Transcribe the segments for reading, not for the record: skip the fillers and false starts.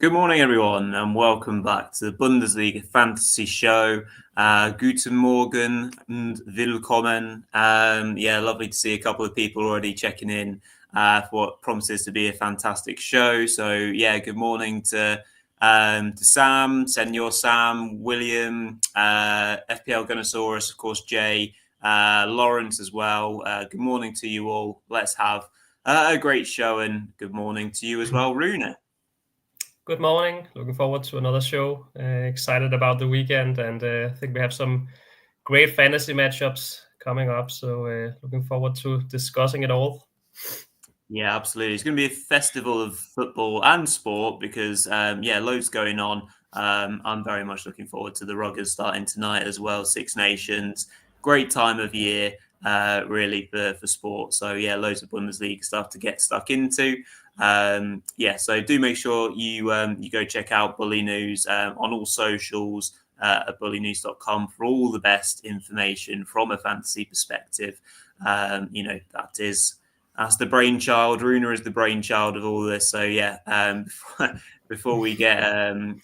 Good morning, everyone, and welcome back to the Bundesliga Fantasy Show. Guten Morgen and willkommen. Lovely to see a couple of people already checking in for what promises to be a fantastic show. So, good morning to Sam, Senor Sam, William, FPL Gunnosaurus, of course, Jay, Lawrence as well. Good morning to you all. Let's have a great show, and good morning to you as well, Rune. Good morning. Looking forward to another show. Excited about the weekend, and I think we have some great fantasy matchups coming up. So looking forward to discussing it all. Yeah, absolutely. It's going to be a festival of football and sport because, loads going on. I'm very much looking forward to the Ruggers starting tonight as well. Six Nations, great time of year, really for sport. So loads of Bundesliga stuff to get stuck into. So do make sure you go check out Bulinews on all socials at bulinews.com for all the best information from a fantasy perspective. That's the brainchild. Rune is the brainchild of all this. So before we get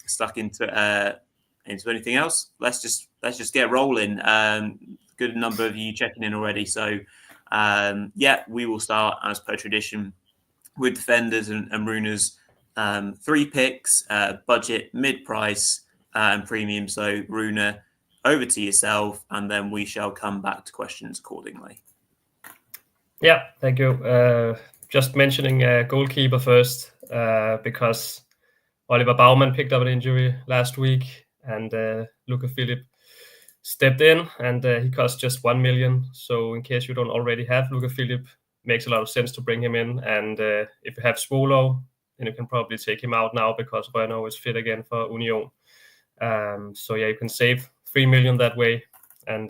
stuck into anything else, let's just get rolling. Good number of you checking in already. So we will start as per tradition with defenders and Rune's 3 picks, budget, mid-price, and premium. So Rune, over to yourself, and then we shall come back to questions accordingly. Yeah, thank you. Just mentioning goalkeeper first, because Oliver Baumann picked up an injury last week, and Luca Philipp stepped in, and he cost just 1 million. So in case you don't already have Luca Philipp, makes a lot of sense to bring him in. And if you have Swolo, then you can probably take him out now because Renault is fit again for Union. You can save 3 million that way and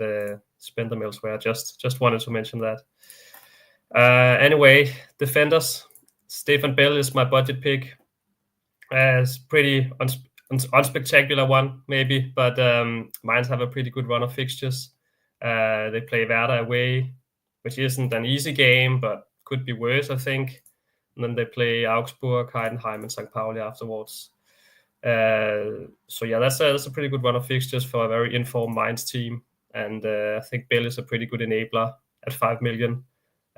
spend them elsewhere. Just wanted to mention that. Anyway, defenders. Stefan Bell is my budget pick. It's pretty unspectacular one, maybe, but Mainz have a pretty good run of fixtures. They play Werder away, which isn't an easy game, but could be worse, I think. And then they play Augsburg, Heidenheim, and St. Pauli afterwards. That's a pretty good run of fixtures for a very informed Mainz team. And I think Bell is a pretty good enabler at 5 million.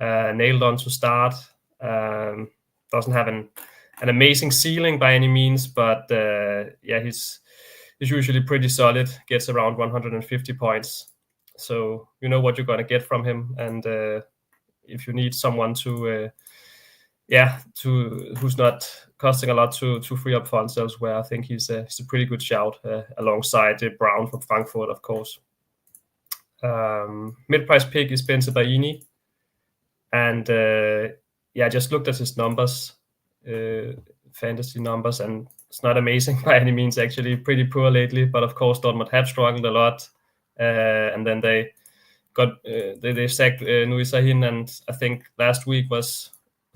Nailed on to start. Doesn't have an amazing ceiling by any means, but he's usually pretty solid. Gets around 150 points, so you know what you're gonna get from him. And if you need someone who's not costing a lot to free up funds elsewhere, I think he's a pretty good shout alongside Brown from Frankfurt, of course. Mid-price pick is Bensebaini. And I just looked at his numbers, fantasy numbers, and it's not amazing by any means, actually. Pretty poor lately, but of course Dortmund have struggled a lot. And then they sacked Nuri Sahin, and I think last week was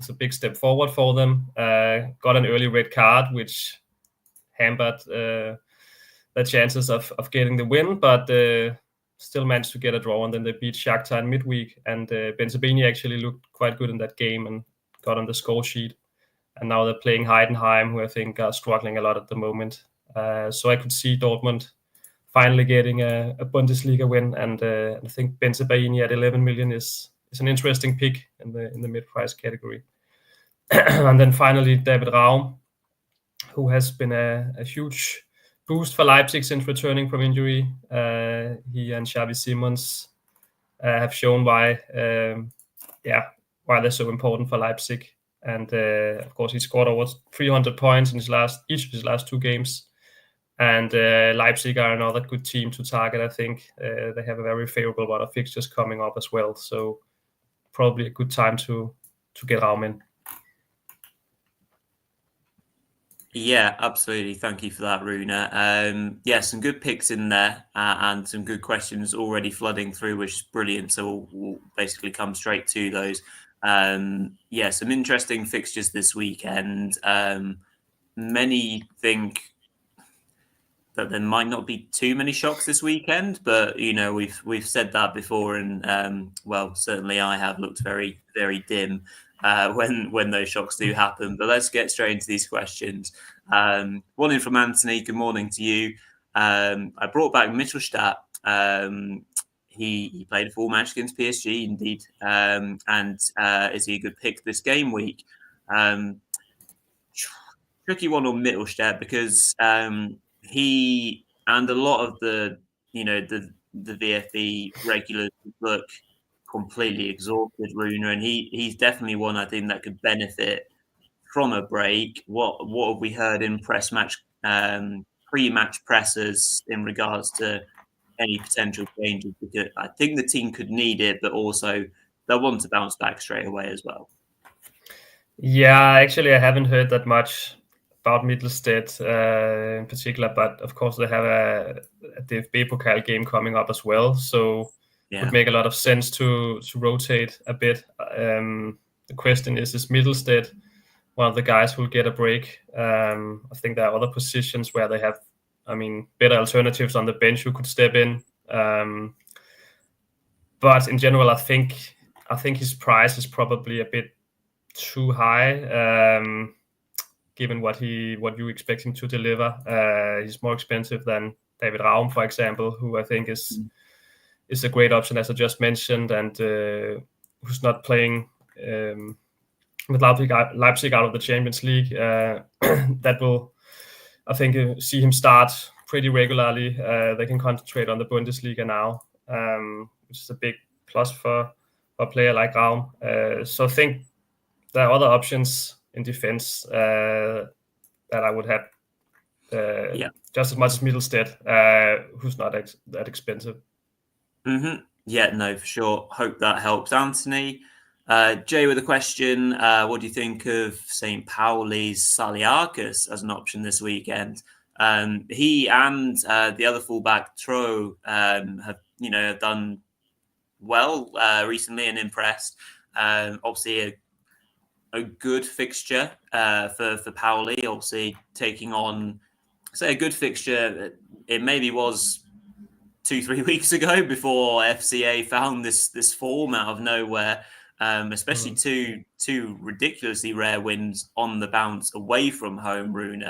a big step forward for them. Got an early red card, which hampered their chances of getting the win, but still managed to get a draw, and then they beat Shakhtar in midweek. And Bensebaini actually looked quite good in that game and got on the score sheet. And now they're playing Heidenheim, who I think are struggling a lot at the moment. So I could see Dortmund finally getting a Bundesliga win, and I think Bensebaini at 11 million is an interesting pick in the mid-price category. And then finally David Raum, who has been a huge boost for Leipzig since returning from injury. He and Xavi Simons have shown why they're so important for Leipzig. And of course, he scored over 300 points in each of his last 2 games. And Leipzig are another good team to target, I think. They have a very favorable run of fixtures coming up as well. So probably a good time to get Raum in. Yeah, absolutely. Thank you for that, Rune. Some good picks in there and some good questions already flooding through, which is brilliant. So we'll basically come straight to those. Some interesting fixtures this weekend. Many think that there might not be too many shocks this weekend, but we've said that before, and certainly I have looked very, very dim. when those shocks do happen. But let's get straight into these questions. One in from Anthony. Good morning to you. I brought back Mittelstadt. He played a full match against PSG, indeed. And is he a good pick this game week? Tricky one on Mittelstadt because he and a lot of the VFB regulars look completely exhausted, Rune, and he's definitely one I think that could benefit from a break. What have we heard in pre-match pressers in regards to any potential changes? Because I think the team could need it, but also they'll want to bounce back straight away as well. Yeah, actually, I haven't heard that much about Mittelstadt in particular, but of course they have a DFB Pokal game coming up as well, so it would make a lot of sense to rotate a bit. The question is Mittelstadt one of the guys who will get a break? I think there are other positions where they have, better alternatives on the bench who could step in. But in general, I think his price is probably a bit too high, given what you expect him to deliver. He's more expensive than David Raum, for example, who I think is a great option, as I just mentioned, and who's not playing with Leipzig out of the Champions League. That will, I think, see him start pretty regularly. They can concentrate on the Bundesliga now, which is a big plus for a player like Raum. So I think there are other options in defense that I would have just as much as Mittelstadt, who's not that expensive. Mm-hmm. Yeah, no, for sure. Hope that helps. Anthony, Jay with a question. What do you think of St. Pauli's Saliakas as an option this weekend? He and the other fullback, Tro, have done well recently and impressed. Obviously, a good fixture for Pauli. Obviously, taking on, say, a good fixture. It maybe was 2-3 weeks ago before FCA found this form out of nowhere. Especially two ridiculously rare wins on the bounce away from home, Rune.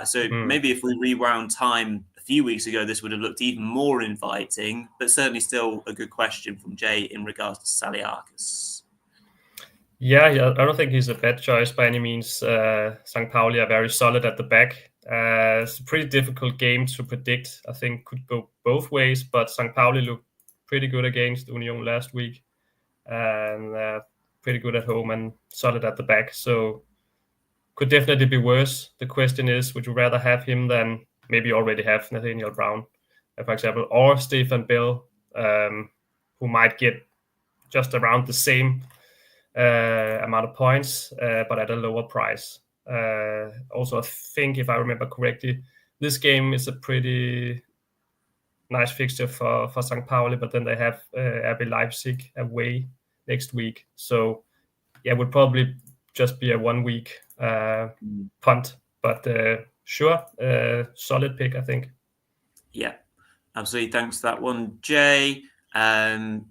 So maybe if we rewound time a few weeks ago, this would have looked even more inviting, but certainly still a good question from Jay in regards to Saliakas. Yeah, I don't think he's a bad choice by any means. St. Pauli are very solid at the back. It's a pretty difficult game to predict. I think could go both ways, but St. Pauli looked pretty good against Union last week. And pretty good at home and solid at the back, so could definitely be worse. The question is, would you rather have him than maybe already have Nathaniel Brown, for example, or Stefan Bell, who might get just around the same amount of points, but at a lower price. Also, I think, if I remember correctly, this game is a pretty nice fixture for St. Pauli, but then they have RB Leipzig away next week. So, yeah, it would probably just be a 1 week punt. But sure, solid pick, I think. Yeah, absolutely. Thanks for that one, Jay.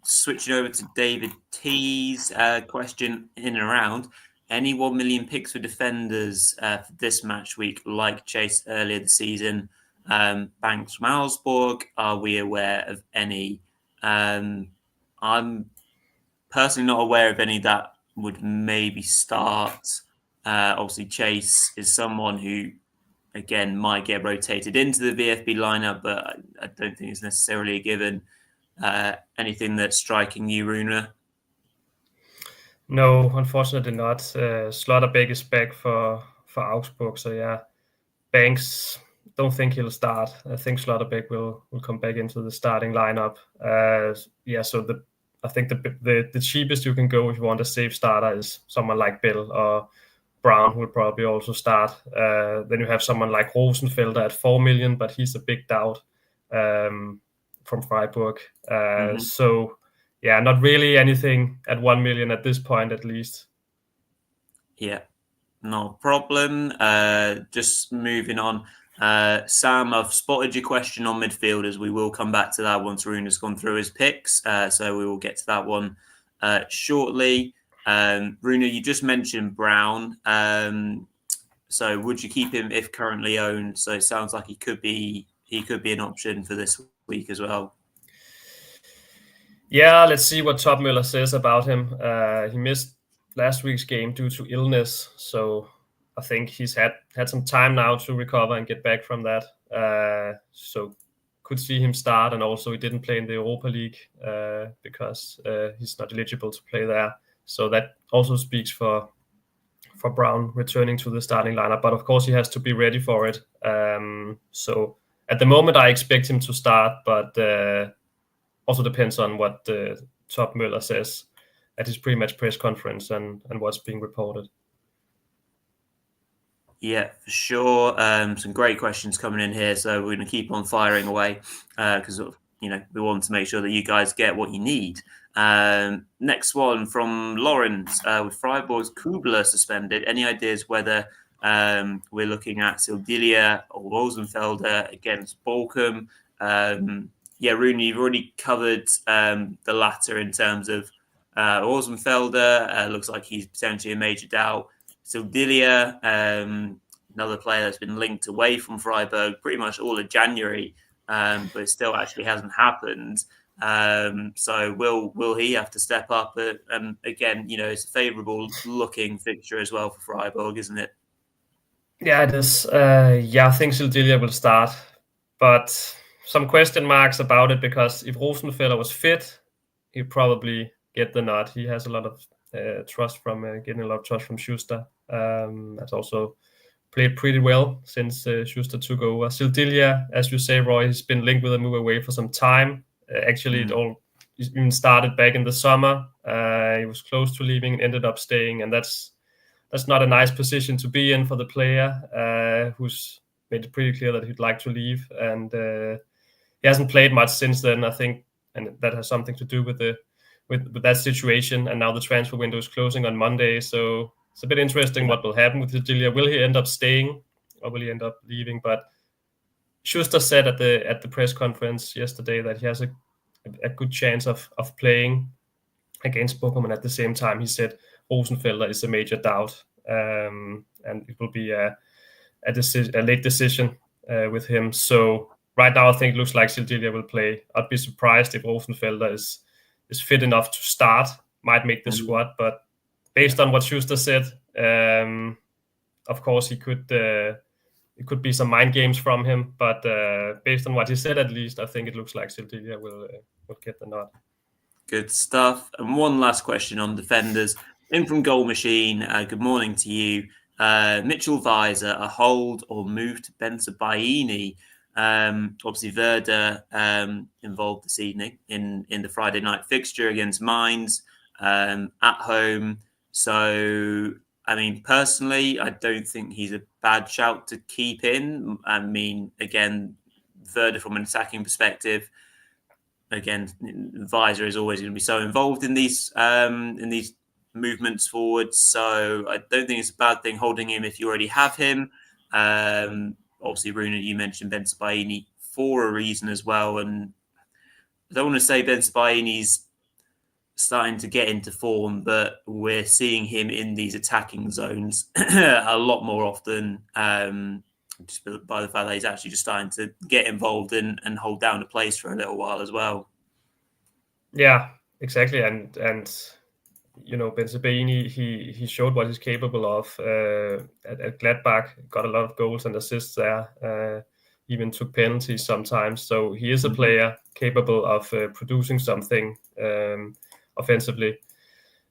Switching over to David T's question in and around. Any 1 million picks for defenders for this match week, like Chase earlier this season? Banks from Augsburg, are we aware of any? I'm personally not aware of any that would maybe start. Obviously, Chase is someone who, again, might get rotated into the VFB lineup, but I don't think it's necessarily a given. Anything that's striking you, Rune? No, unfortunately not. Slotterbeck is back for Augsburg, so yeah. Banks, don't think he'll start. I think Slotterbeck will come back into the starting lineup. So I think the cheapest you can go if you want a safe starter is someone like Bill or Brown, who will probably also start. Then you have someone like Rosenfelder at 4 million, but he's a big doubt from Freiburg. So, yeah, not really anything at 1 million at this point, at least. Yeah, no problem. Just moving on. Sam, I've spotted your question on midfielders. We will come back to that once Rune has gone through his picks. So we will get to that one shortly. Rune, you just mentioned Brown. So would you keep him if currently owned? So it sounds like he could be an option for this week as well. Yeah, let's see what Topmøller says about him. He missed last week's game due to illness, so I think he's had some time now to recover and get back from that. So could see him start, and also he didn't play in the Europa League because he's not eligible to play there. So that also speaks for Brown returning to the starting lineup. But of course, he has to be ready for it. So at the moment, I expect him to start, but also depends on what Topmøller says at his pre-match press conference and what's being reported. Yeah, for sure. Some great questions coming in here, so we're going to keep on firing away because we want to make sure that you guys get what you need. Next one from Lawrence with Freiburg's Kubler suspended. Any ideas whether we're looking at Sildilia or Rosenfelder against Bochum? Yeah, Rune, you've already covered the latter in terms of Rosenfelder. Looks like he's potentially a major doubt. Sildilia, another player that's been linked away from Freiburg pretty much all of January, but it still actually hasn't happened. So will he have to step up? And again, it's a favourable looking fixture as well for Freiburg, isn't it? Yeah, it is. I think Sildilia will start, but some question marks about it because if Rosenfeller was fit, he'd probably get the nod. He has a lot of trust from getting a lot of trust from Schuster. Has also played pretty well since Schuster took over. Sildilia, as you say, Roy, he's been linked with a move away for some time. Actually, it all even started back in the summer. He was close to leaving and ended up staying, and that's not a nice position to be in for the player who's made it pretty clear that he'd like to leave, and he hasn't played much since then, I think, and that has something to do with that situation. And now the transfer window is closing on Monday, so it's a bit interesting what will happen with Sildilia. Will he end up staying or will he end up leaving? But Schuster said at the press conference yesterday that he has a good chance of playing against Bochum, and at the same time he said Rosenfelder is a major doubt, and it will be a late decision with him. So right now I think it looks like Sildilia will play. I'd be surprised if Rosenfelder is fit enough to start, might make the squad, but based on what Schuster said, of course it could be some mind games from him, but based on what he said, at least, I think it looks like Sildilia will get the nod. Good stuff. And one last question on defenders. In from Goal Machine, good morning to you. Mitchell Weiser, a hold or move to Bensebaini? Obviously, Werder involved this evening in the Friday night fixture against Mainz at home. So, I mean, personally, I don't think he's a bad shout to keep in. I mean, again, Werder from an attacking perspective, again, Weiser is always going to be so involved in these movements forward. So I don't think it's a bad thing holding him if you already have him. Obviously, Rune, you mentioned Bensebaini for a reason as well. And I don't want to say Bensebaini's starting to get into form, but we're seeing him in these attacking zones a lot more often, just by the fact that he's actually just starting to get involved and hold down a place for a little while as well. Yeah, exactly. And Bensebaini, he showed what he's capable of at Gladbach, got a lot of goals and assists there, even took penalties sometimes. So he is a player capable of producing something offensively.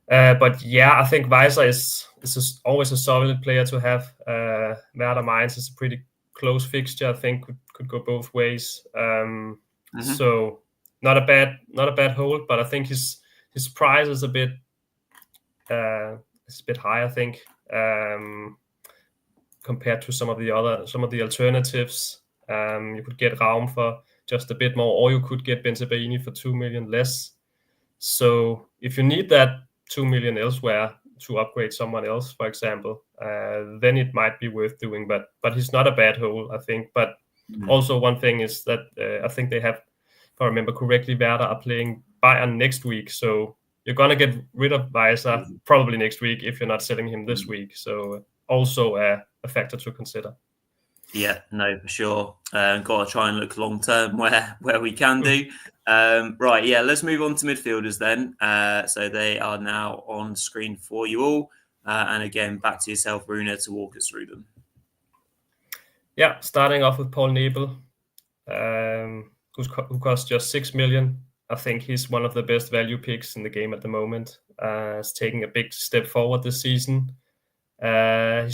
But yeah, I think Weiser is always a solid player to have. Werder Mainz is a pretty close fixture. I think could go both ways. So not a bad hold, but I think his price is a bit high, I think, compared to some of the alternatives. You could get Raum for just a bit more, or you could get Bensebaini for 2 million less. So if you need that 2 million elsewhere to upgrade someone else, for example, then it might be worth doing. But he's not a bad hold, I think. But also one thing is that I think they have, if I remember correctly, Werder are playing Bayern next week. So you're gonna get rid of Weiser probably next week if you're not selling him this week. So also a factor to consider. Yeah, no, for sure. Got to try and look long term where we can do. Right, yeah, let's move on to midfielders then. So they are now on screen for you all. And again, back to yourself, Rune, to walk us through them. Yeah, starting off with Paul Nebel, who costs just 6 million. I think he's one of the best value picks in the game at the moment. He's taking a big step forward this season. I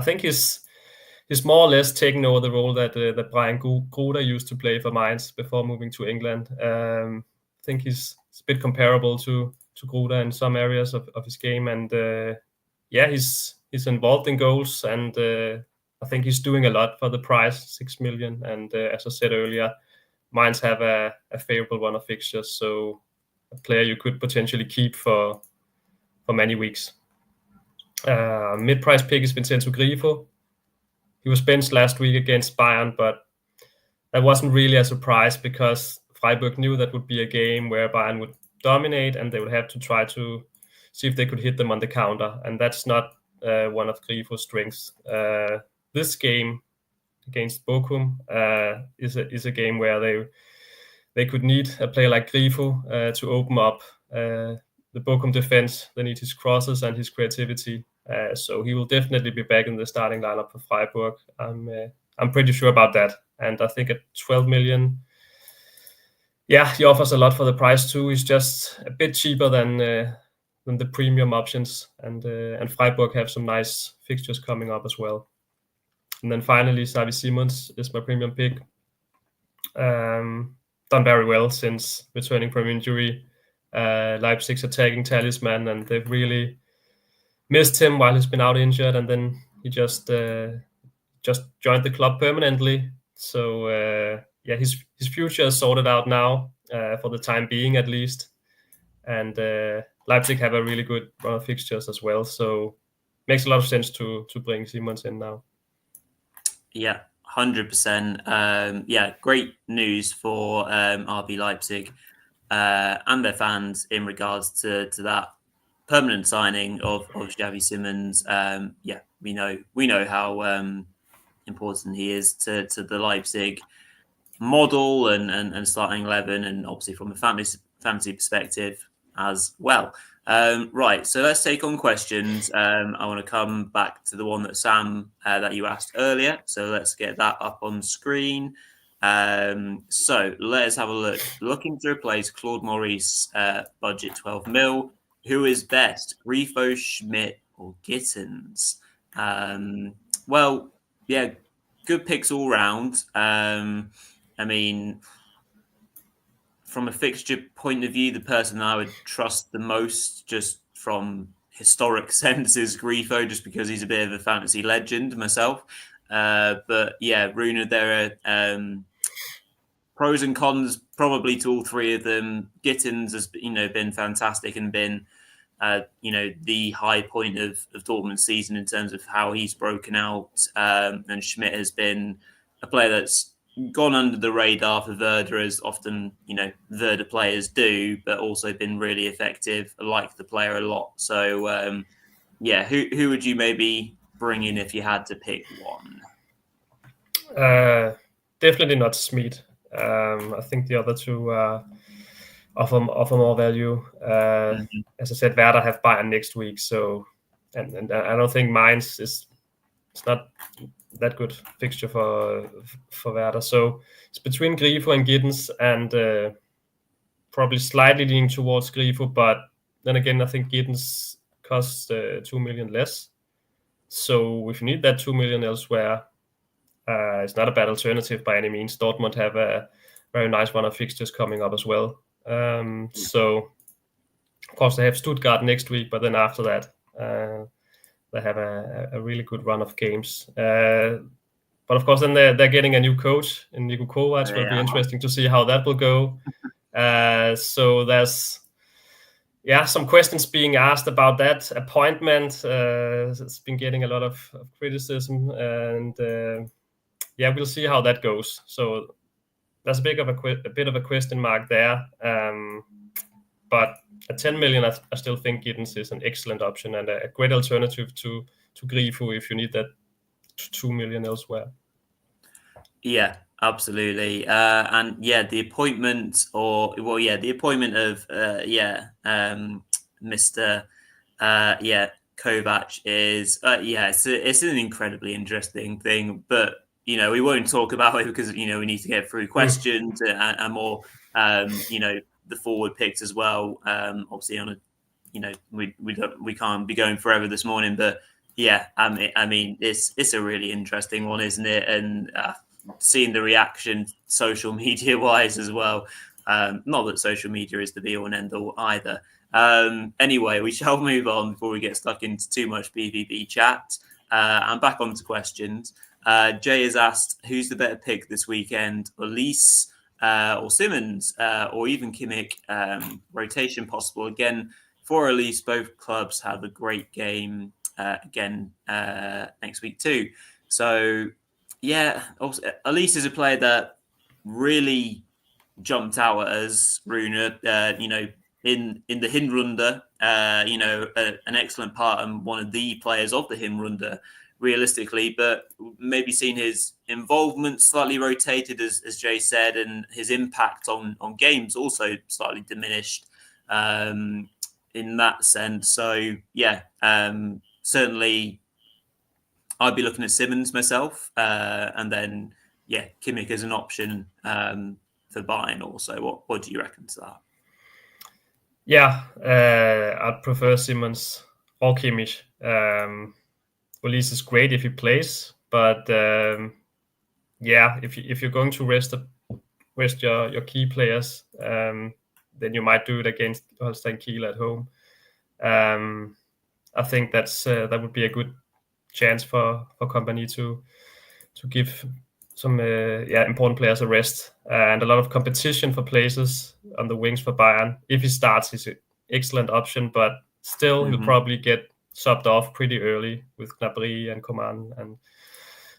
think he's more or less taking over the role that Brian Gruder used to play for Mainz before moving to England. I think he's a bit comparable to Gruder in some areas of his game, and he's involved in goals, and I think he's doing a lot for the price, 6 million. And as I said earlier, Mainz have a favorable run of fixtures, so a player you could potentially keep for many weeks. Mid-price pick is Vincenzo Grifo. He was benched last week against Bayern, but that wasn't really a surprise because Freiburg knew that would be a game where Bayern would dominate and they would have to try to see if they could hit them on the counter. And that's not one of Grifo's strengths. This game against Bochum is a game where they could need a player like Grifo to open up the Bochum defense. They need his crosses and his creativity. So he will definitely be back in the starting lineup for Freiburg. I'm pretty sure about that. And I think at 12 million, he offers a lot for the price too. He's just a bit cheaper than the premium options. And Freiburg have some nice fixtures coming up as well. And then finally, Xavi Simons is my premium pick. Done very well since returning from injury. Leipzig's attacking talisman, and they've really missed him while he's been out injured, and then he just joined the club permanently. So his future is sorted out now for the time being, at least. And Leipzig have a really good run of fixtures as well, so makes a lot of sense to bring Simons in now. Yeah, 100%. Great news for RB Leipzig and their fans in regards to that permanent signing of Xavi Simons. We know how important he is to the Leipzig model and starting 11, and obviously from a fantasy perspective as well. Right, so let's take on questions. I want to come back to the one that Sam that you asked earlier. So let's get that up on screen. So let's have a look. Looking to replace Claude Maurice, budget 12 mil. Who is best, Grifo, Schmidt, or Gittins? Good picks all round. I mean, from a fixture point of view, the person I would trust the most, just from historic sense, is Grifo, just because he's a bit of a fantasy legend myself. But yeah, Rune, there are pros and cons probably to all three of them. Gittins has been fantastic and been the high point of Dortmund's season in terms of how he's broken out. And Schmidt has been a player that's gone under the radar for Werder, as often, Werder players do, but also been really effective. I like the player a lot. So, who would you maybe bring in if you had to pick one? Definitely not Schmidt. I think the other two offer more value. As I said, Werder have Bayern next week, so and I don't think Mainz it's not that good fixture for Werder. So it's between Grifo and Gittins, and probably slightly leaning towards Grifo, but then again, I think Gittins costs 2 million less. So if you need that 2 million elsewhere, it's not a bad alternative by any means. Dortmund have a very nice run of fixtures coming up as well. So of course they have Stuttgart next week, but then after that they have a really good run of games. But of course then they're getting a new coach in Niko Kovac. Will be interesting to see how that will go. So there's some questions being asked about that appointment. It's been getting a lot of criticism, and we'll see how that goes. So there's a bit of a question mark there. But at 10 million, I still think Giddens is an excellent option and a great alternative to Grifo if you need that 2 million elsewhere. Yeah, absolutely. And yeah, the appointment of Mr. Kovac is it's an incredibly interesting thing, but we won't talk about it because we need to get through questions and more the forward picks as well. Obviously on a we can't be going forever this morning, but yeah, I mean it's a really interesting one, isn't it? And seeing the reaction social media wise as well. Not that social media is the be all and end all either. Anyway, we shall move on before we get stuck into too much BVB chat. And back on to questions. Jay has asked, who's the better pick this weekend? Elise or Simmons or even Kimmich? Rotation possible. Again, for Elise, both clubs have a great game again next week too. So, yeah, also, Elise is a player that really jumped out at us, Rune, in the Hinrunde, an excellent part and one of the players of the Hinrunde, realistically, but maybe seen his involvement slightly rotated, as Jay said, and his impact on games also slightly diminished in that sense. So, yeah, certainly I'd be looking at Simmons myself, and then, yeah, Kimmich as an option for buying also. What do you reckon to that? Yeah, I'd prefer Simmons or Kimmich. Ulisse is great if he plays, but if you're going to rest your key players, then you might do it against Holstein Kiel at home. I think that would be a good chance for Kompany to give some important players a rest and a lot of competition for places on the wings for Bayern. If he starts, he's an excellent option, but still he'll probably get subbed off pretty early with Gnabry and Coman and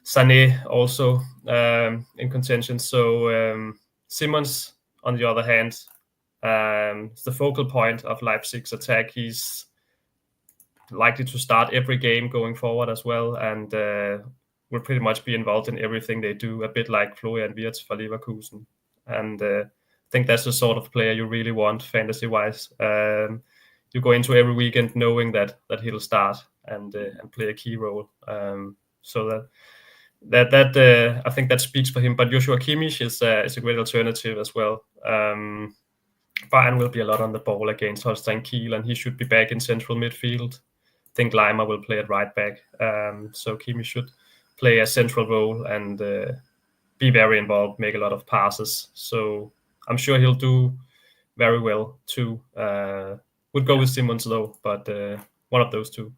Sané also in contention. So Simmons, on the other hand, is the focal point of Leipzig's attack. He's likely to start every game going forward as well, and will pretty much be involved in everything they do, a bit like Florian Wirtz for Leverkusen. And I think that's the sort of player you really want fantasy-wise. You go into every weekend knowing that he'll start and play a key role. So that I think that speaks for him. But Joshua Kimmich is a great alternative as well. Bayern will be a lot on the ball against Holstein Kiel, and he should be back in central midfield. I think Lima will play at right back. So Kimmich should play a central role and be very involved, make a lot of passes. So I'm sure he'll do very well too. Would go with Simmons though, but one of those two.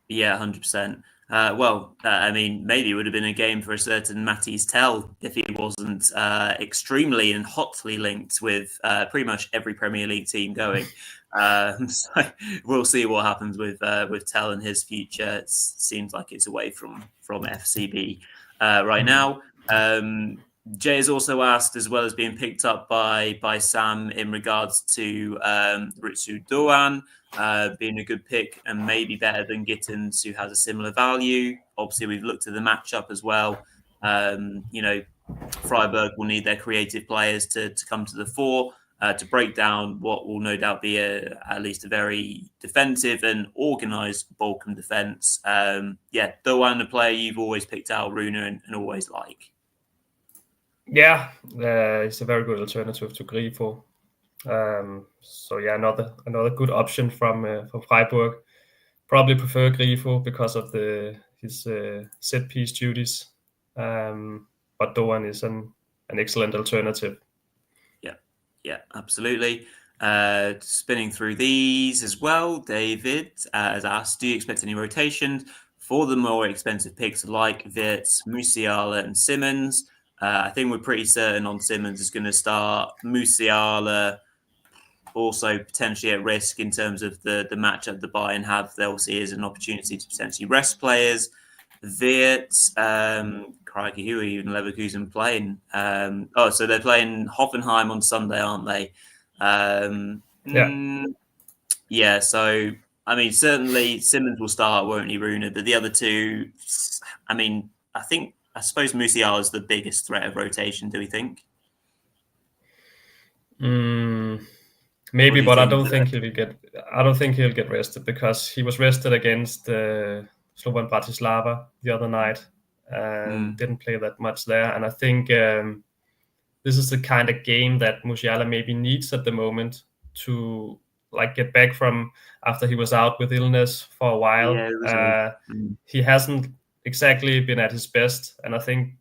Yeah, 100%. I mean, maybe it would have been a game for a certain Matisse Tell if he wasn't extremely and hotly linked with pretty much every Premier League team going. So we'll see what happens with Tell and his future. It seems like it's away from FCB right now. Jay has also asked, as well as being picked up by Sam in regards to Ritsu Doan being a good pick and maybe better than Gittins, who has a similar value. Obviously, we've looked at the matchup as well. Freiburg will need their creative players to come to the fore to break down what will no doubt be at least a very defensive and organised Balkan defence. Doan, a player you've always picked out, Rune, and always like. Yeah, it's a very good alternative to Grifo. Another good option from Freiburg. Probably prefer Grifo because of his set piece duties, but Doan is an excellent alternative. Yeah, absolutely. Spinning through these as well, David has asked, do you expect any rotations for the more expensive picks like Wirtz, Musiala and Simmons? I think we're pretty certain on Simmons is going to start. Musiala also potentially at risk in terms of the matchup the Bayern have. There obviously is an opportunity to potentially rest players. Wirtz, crikey, who are even Leverkusen playing? So they're playing Hoffenheim on Sunday, aren't they? Yeah, so I mean, certainly Simmons will start, won't he, Rune? But the other two, I mean, I suppose Musiala is the biggest threat of rotation. Do we think? Or Maybe, do you but I think don't that? think he'll get. I don't think he'll get rested because he was rested against Slovan Bratislava the other night and didn't play that much there. And I think this is the kind of game that Musiala maybe needs at the moment to like get back from after he was out with illness for a while. Yeah, wasn't he? He hasn't exactly been at his best, and I think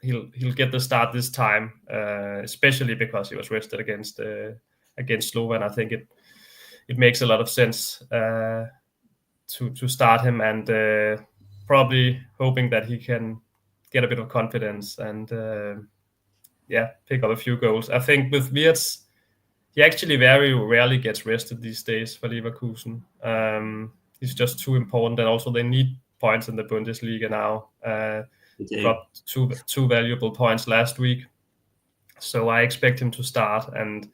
he'll get the start this time, especially because he was rested against Slovan. I think it makes a lot of sense to start him, and probably hoping that he can get a bit of confidence and pick up a few goals. I think with Wirtz, he actually very rarely gets rested these days for Leverkusen. He's just too important, and also they need points in the Bundesliga now. Dropped two valuable points last week, so I expect him to start, and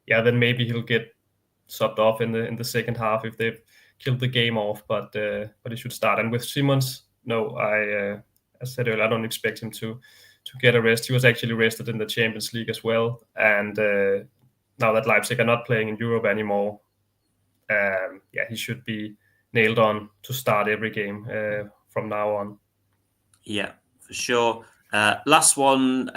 then maybe he'll get subbed off in the second half if they've killed the game off. But he should start. And with Simmons, no, I said earlier, I don't expect him to get a rest. He was actually rested in the Champions League as well, and now that Leipzig are not playing in Europe anymore, he should be nailed on to start every game from now on. Yeah, for sure. Last one,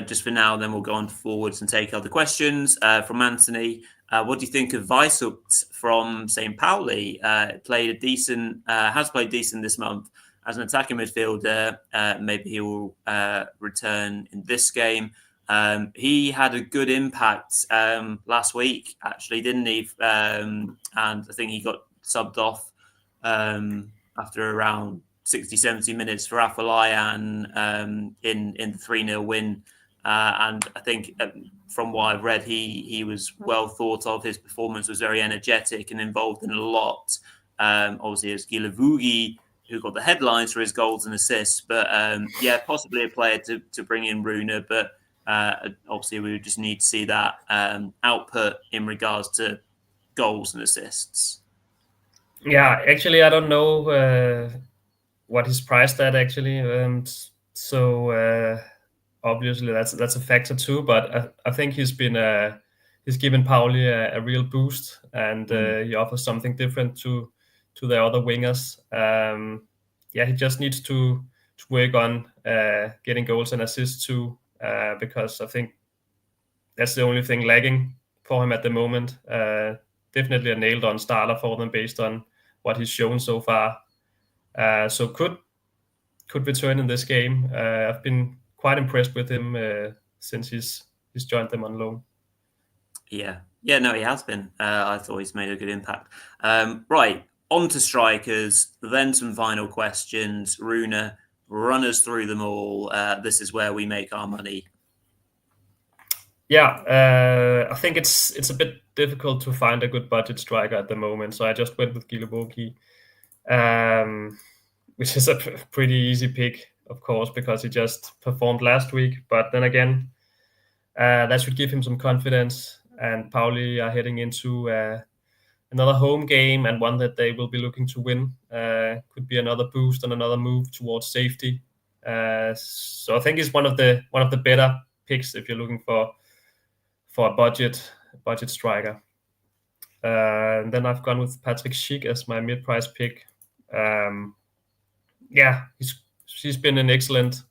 just for now, then we'll go on forwards and take other questions from Anthony. What do you think of Weishaupt from St. Pauli? Has played decent this month as an attacking midfielder. Maybe he will return in this game. He had a good impact last week, actually, didn't he? And I think he got subbed off after around 60, 70 minutes for Afolayan in the 3-0 win. And I think from what I've read, he was well thought of. His performance was very energetic and involved in a lot. Obviously, it was Gilavugi who got the headlines for his goals and assists. But possibly a player to bring in, Rune. But obviously, we would just need to see that output in regards to goals and assists. Yeah, actually, I don't know what he's priced at, actually. Obviously that's a factor too, but I think he's given Pauli a real boost, and he offers something different to the other wingers. He just needs to work on getting goals and assists too, because I think that's the only thing lagging for him at the moment. Definitely a nailed on starter for them based on what he's shown so far. So could return in this game. I've been quite impressed with him since he's joined them on loan. Yeah, no, he has been. I thought he's made a good impact. Right, on to strikers, then some final questions. Rune, run us through them all. This is where we make our money. Yeah, I think it's a bit difficult to find a good budget striker at the moment, so I just went with Gilavugi, which is a pretty easy pick, of course, because he just performed last week. But then again, that should give him some confidence. And Pauli are heading into another home game, and one that they will be looking to win. Could be another boost and another move towards safety. So I think it's one of the better picks if you're looking for a budget striker. And then I've gone with Patrick Schick as my mid-price pick. He's been an excellent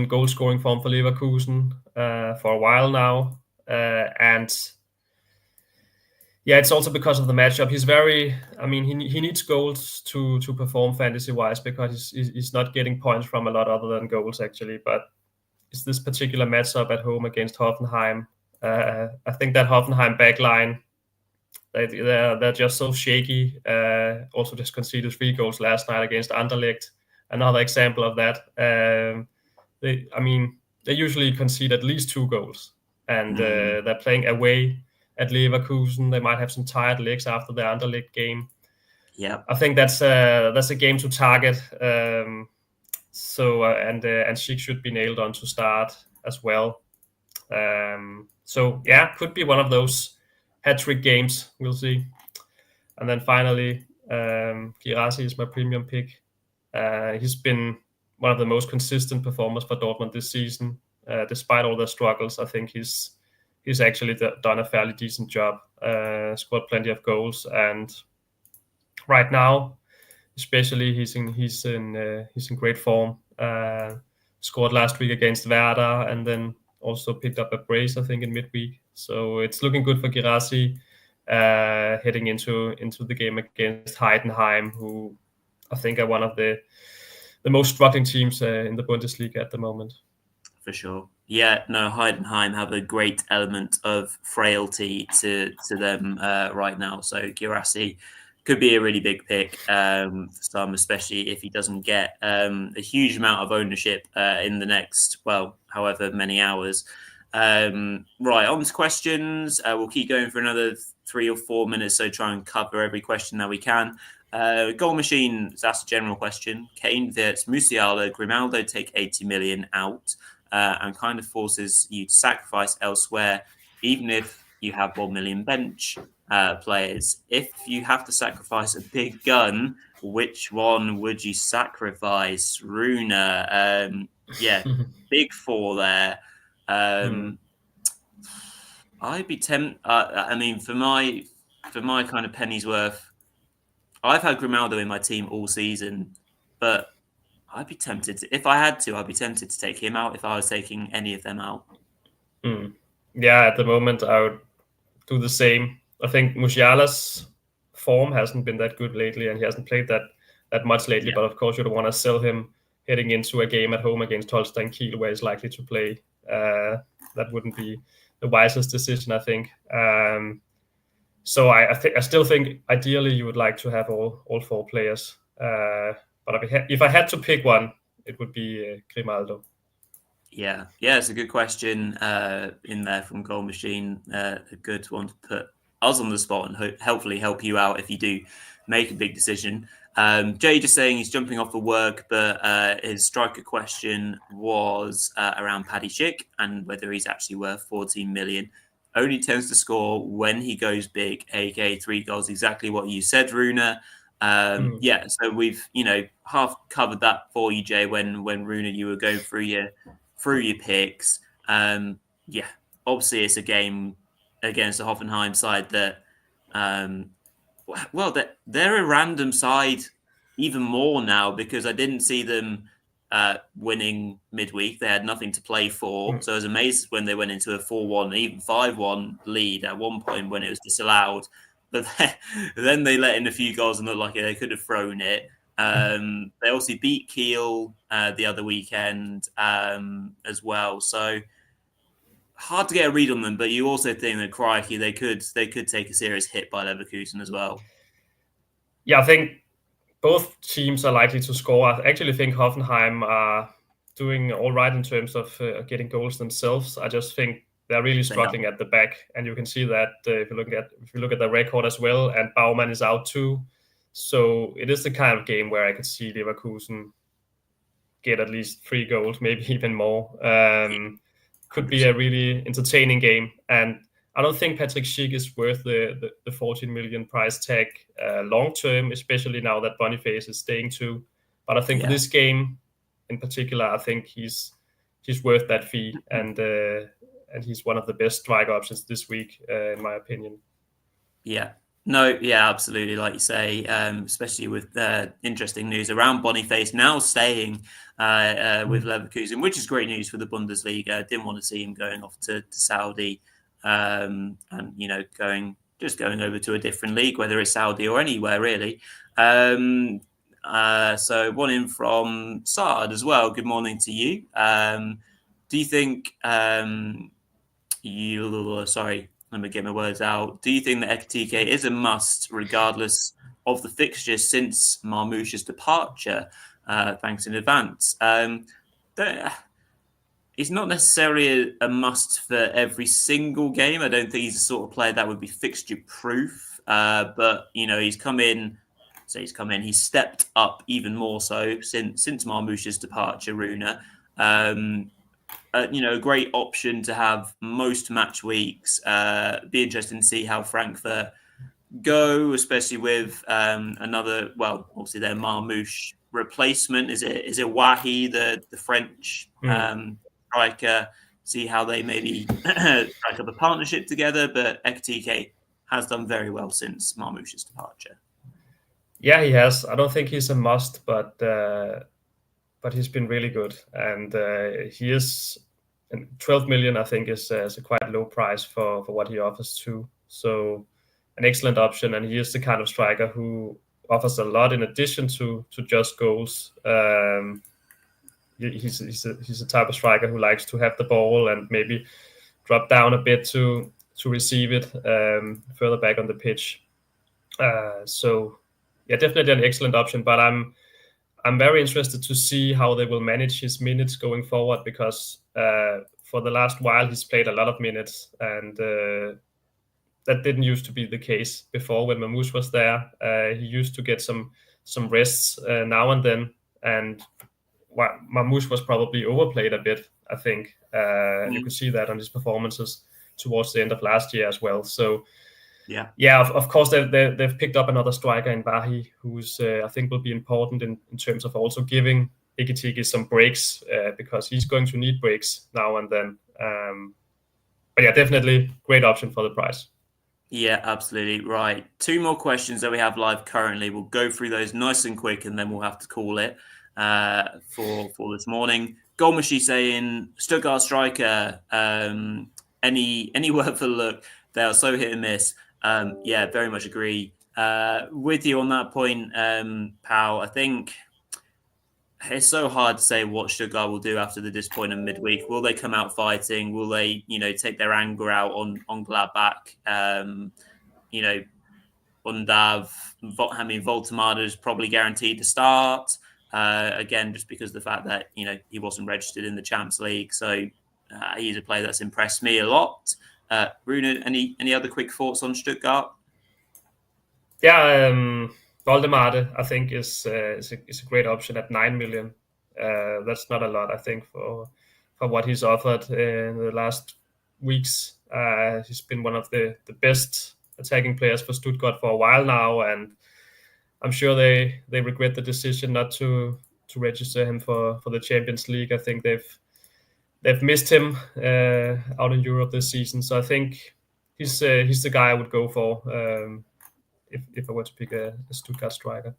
goal scoring form for Leverkusen for a while now, and it's also because of the matchup. He's he needs goals to perform fantasy wise, because he's not getting points from a lot other than goals actually. But it's this particular matchup at home against Hoffenheim. I think that Hoffenheim backline, they're just so shaky. Also just conceded 3 goals last night against Anderlecht. Another example of that. They usually concede at least 2 goals, and they're playing away at Leverkusen. They might have some tired legs after the Anderlecht game. Yeah, I think that's a game to target. And Schick should be nailed on to start as well. Could be one of those hat-trick games. We'll see. And then finally, Guirassy is my premium pick. He's been one of the most consistent performers for Dortmund this season. Despite all their struggles, I think he's actually done a fairly decent job. Scored plenty of goals, and right now, especially, he's in great form. Scored last week against Werder, and then also picked up a brace, I think, in midweek. So it's looking good for Guirassy heading into the game against Heidenheim, who I think are one of the most struggling teams in the Bundesliga at the moment. For sure. Yeah, no, Heidenheim have a great element of frailty to them right now. So Guirassy could be a really big pick for some, especially if he doesn't get a huge amount of ownership in the next, well, however many hours. Right, on to questions. We'll keep going for another 3 or 4 minutes, so try and cover every question that we can. Goal machine, that's a general question. Kane, Wirtz, Musiala, Grimaldo take 80 million out and kind of forces you to sacrifice elsewhere, even if you have 1 million bench players. If you have to sacrifice a big gun, which one would you sacrifice? Rune, yeah, big four there. I'd be tempted. I mean, for my kind of penny's worth, I've had Grimaldo in my team all season, but I'd be tempted to, if I had to, I'd be tempted to take him out if I was taking any of them out. Yeah, at the moment I would do the same. I think Musiala's form hasn't been that good lately, and he hasn't played that much lately. Yeah. But of course, you don't want to sell him heading into a game at home against Holstein Kiel, where he's likely to play. That wouldn't be the wisest decision, I think. So I still think ideally you would like to have all 4 players. But if I had to pick one, it would be Grimaldo. Yeah, it's a good question in there from Goal Machine. A good one to put us on the spot and hopefully help you out if you do make a big decision. Jay just saying he's jumping off for work, but his striker question was around Paddy Schick and whether he's actually worth 14 million. Only tends to score when he goes big, aka 3 goals. Exactly what you said, Rune. Yeah, so we've half covered that for you, Jay. When Rune, you were going through your picks. Yeah, obviously it's a game against the Hoffenheim side that, well, they're a random side even more now because I didn't see them winning midweek. They had nothing to play for. So I was amazed when they went into a 4-1, even 5-1 lead at one point when it was disallowed. But then they let in a few goals and looked like they could have thrown it. They also beat Kiel the other weekend as well. So hard to get a read on them, but you also think that crikey, they could take a serious hit by Leverkusen as well. Yeah, I think both teams are likely to score. I actually think Hoffenheim are doing all right in terms of getting goals themselves. I just think they're really struggling at the back, and you can see that if you look at the record as well. And Baumann is out too, so it is the kind of game where I could see Leverkusen get at least 3 goals, maybe even more. Could be a really entertaining game, and I don't think Patrick Schick is worth the 14 million price tag long term, especially now that Boniface is staying too. But I think for this game in particular, I think he's worth that fee, and he's one of the best strike options this week, in my opinion. Yeah. No, yeah, absolutely. Like you say, especially with interesting news around Boniface now staying with Leverkusen, which is great news for the Bundesliga. Didn't want to see him going off to Saudi and, going over to a different league, whether it's Saudi or anywhere, really. So one in from Saad as well. Good morning to you. Do you think let me get my words out. Do you think that Ekitike is a must regardless of the fixture since Marmoush's departure? Thanks in advance. He's not necessarily a must for every single game. I don't think he's the sort of player that would be fixture proof. But he's come in. He's stepped up even more so since Marmoush's departure, Rune. A great option to have most match weeks. Be interesting to see how Frankfurt go, especially with another, well, obviously their Marmouche replacement? Is it Wahi, the French striker? See how they maybe strike up a partnership together. But Ekitike has done very well since Marmouche's departure. Yeah, he has. I don't think he's a must, but he's been really good, and he is. And 12 million, I think, is a quite low price for what he offers too. So, an excellent option, and he is the kind of striker who offers a lot in addition to just goals. He's a type of striker who likes to have the ball and maybe drop down a bit to receive it further back on the pitch. So, yeah, definitely an excellent option. But I'm very interested to see how they will manage his minutes going forward, because for the last while he's played a lot of minutes, and that didn't used to be the case before when Mamouche was there. He used to get some rests now and then, and Mamouche was probably overplayed a bit, I think. You could see that on his performances towards the end of last year as well. So yeah, of course they've picked up another striker in Wahi, who's I think will be important in terms of also giving Ekitike some breaks, because he's going to need breaks now and then. But yeah, definitely great option for the price. Yeah, absolutely. Right. 2 more questions that we have live currently. We'll go through those nice and quick, and then we'll have to call it for this morning. Goldmashi saying, Stuttgart striker, any word for the look? They are so hit and miss. Yeah, very much agree with you on that point, Pal. I think it's so hard to say what Stuttgart will do after the disappointment midweek. Will they come out fighting? Will they, take their anger out on Gladbach? Undav, Voltemada is probably guaranteed to start. Again, just because of the fact that, he wasn't registered in the Champions League. So he's a player that's impressed me a lot. Rune, any other quick thoughts on Stuttgart? Yeah, Voldemade, I think, is a great option at 9 million. That's not a lot, I think, for what he's offered in the last weeks. He's been one of the best attacking players for Stuttgart for a while now, and I'm sure they regret the decision not to register him for the Champions League. I think they've missed him out in Europe this season, so I think he's the guy I would go for. If I were to pick a Stuttgart striker.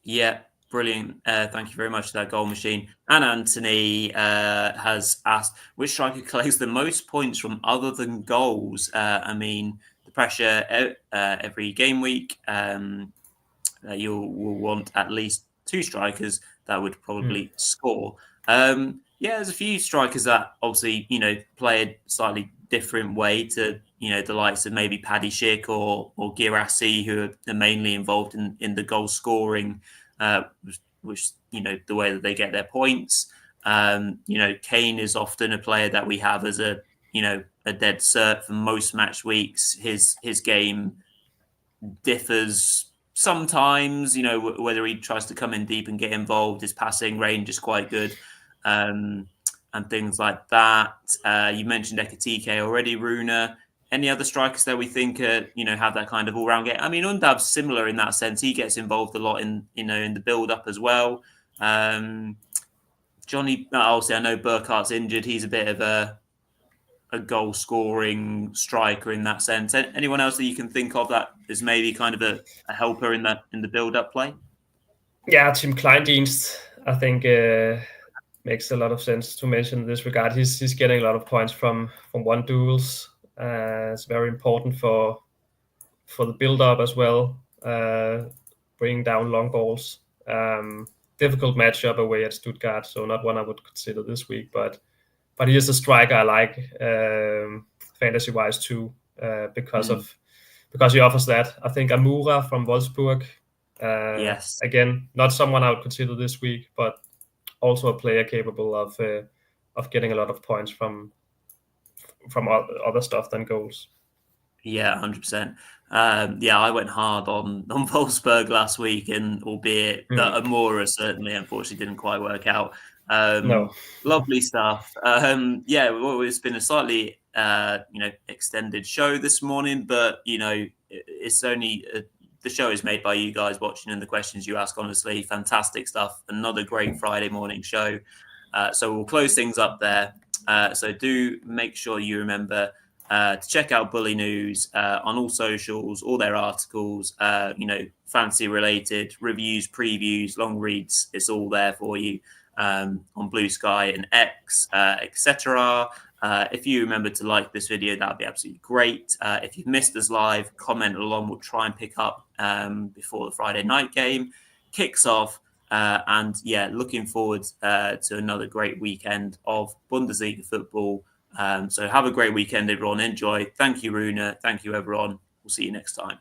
Yeah, brilliant. Thank you very much for that goal machine. And Anthony has asked, which striker collects the most points from other than goals? I mean, the pressure every game week, you will want at least 2 strikers that would probably score. Yeah, there's a few strikers that obviously, play a slightly different way to, the likes of maybe Paddy Schick or Girassi, who are mainly involved in the goal scoring, which, the way that they get their points. Kane is often a player that we have as a dead cert for most match weeks. His game differs sometimes, whether he tries to come in deep and get involved. His passing range is quite good. And things like that. You mentioned Ekitike already, Rune. Any other strikers that we think, have that kind of all-round game? I mean, Undav's similar in that sense. He gets involved a lot in the build-up as well. Johnny, obviously, I know Burkhardt's injured. He's a bit of a goal-scoring striker in that sense. Anyone else that you can think of that is maybe kind of a helper in the build-up play? Yeah, Tim Kleindienst, I think, makes a lot of sense to mention in this regard. He's getting a lot of points from one duels. It's very important for the build-up as well, bringing down long balls. Difficult matchup away at Stuttgart, so not one I would consider this week, but he is a striker I like fantasy-wise too, because he offers that. I think Amura from Wolfsburg, yes, again, not someone I would consider this week, but also a player capable of getting a lot of points from other stuff than goals. Yeah, 100%. Yeah, I went hard on Wolfsburg last week, and albeit that Amora certainly, unfortunately, didn't quite work out. No. Lovely stuff. Yeah, well, it's been a slightly extended show this morning, but it's only the show is made by you guys watching and the questions you ask. Honestly, fantastic stuff. Another great Friday morning show. So we'll close things up there. So do make sure you remember to check out Bulinews on all socials, all their articles, fantasy related reviews, previews, long reads. It's all there for you on Blue Sky and X, etc. If you remember to like this video, that would be absolutely great. If you've missed us live, comment along. We'll try and pick up before the Friday night game kicks off. Looking forward to another great weekend of Bundesliga football. So have a great weekend, everyone. Enjoy. Thank you, Rune. Thank you, everyone. We'll see you next time.